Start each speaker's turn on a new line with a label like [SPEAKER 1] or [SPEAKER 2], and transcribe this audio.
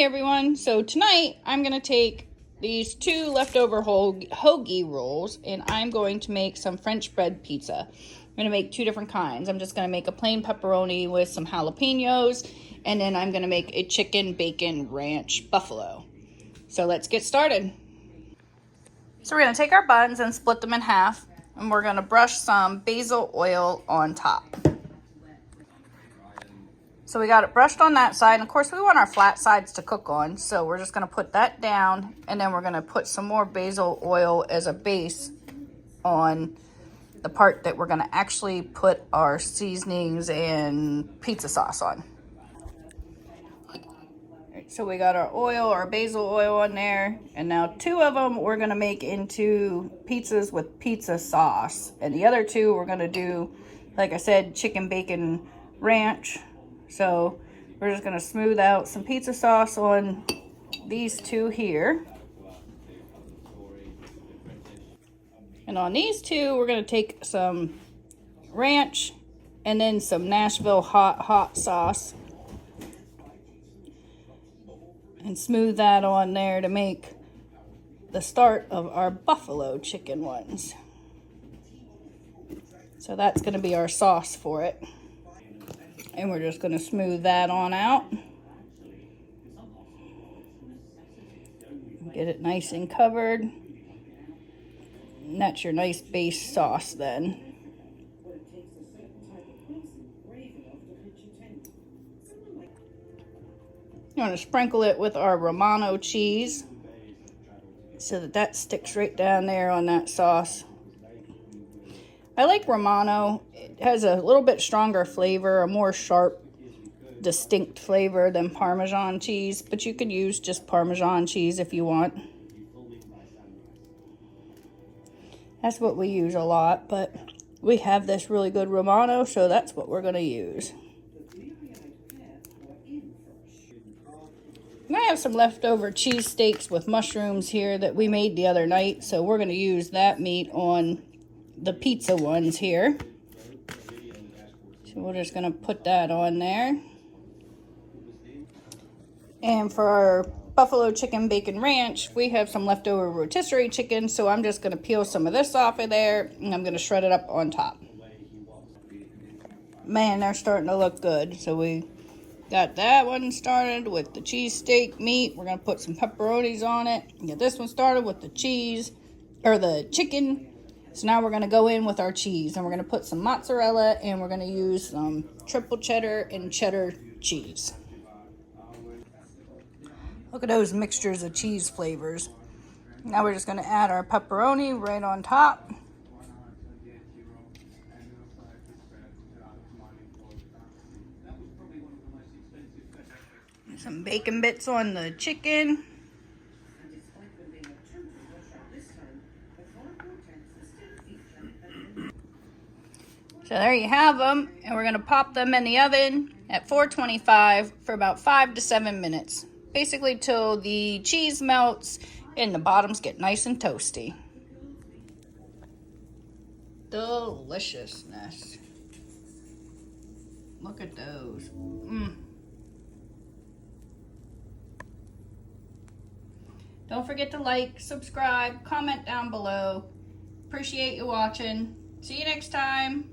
[SPEAKER 1] Hey everyone, so tonight I'm going to take these two leftover hoagie rolls and I'm going to make some French bread pizza. I'm going to make two different kinds. I'm just going to make a plain pepperoni with some jalapenos, and then I'm going to make a chicken bacon ranch buffalo. So let's get started. So we're going to take our buns and split them in half, and we're going to brush some basil oil on top. So we got it brushed on that side, and of course we want our flat sides to cook on, so we're just going to put that down, and then we're going to put some more basil oil as a base on the part that we're going to actually put our seasonings and pizza sauce on. So we got our oil, our basil oil on there, and now two of them we're going to make into pizzas with pizza sauce, and the other two we're going to do, like I said, chicken bacon ranch. So we're just going to smooth out some pizza sauce on these two here. And on these two, we're going to take some ranch and then some Nashville hot sauce and smooth that on there to make the start of our buffalo chicken ones. So that's going to be our sauce for it. And we're just going to smooth that on out. Get it nice and covered. And that's your nice base sauce then. You want to sprinkle it with our Romano cheese so that sticks right down there on that sauce. I like Romano. It has a little bit stronger flavor, a more sharp, distinct flavor than Parmesan cheese, but you could use just Parmesan cheese if you want. That's what we use a lot, but we have this really good Romano, so that's what we're going to use. I have some leftover cheese steaks with mushrooms here that we made the other night, so we're going to use that meat on the pizza ones here. So we're just going to put that on there. And for our buffalo chicken bacon ranch, we have some leftover rotisserie chicken, so I'm just going to peel some of this off of there, and I'm going to shred it up on top. Man, they're starting to look good. So we got that one started with the cheesesteak meat. We're going to put some pepperonis on it. Get this one started with the cheese, or the chicken. So now we're going to go in with our cheese, and we're going to put some mozzarella, and we're going to use some triple cheddar and cheddar cheese. Look at those mixtures of cheese flavors. Now we're just going to add our pepperoni right on top. Some bacon bits on the chicken. So there you have them, and we're going to pop them in the oven at 425 for about 5 to 7 minutes. Basically till the cheese melts and the bottoms get nice and toasty. Deliciousness. Look at those. Don't forget to like, subscribe, comment down below. Appreciate you watching. See you next time.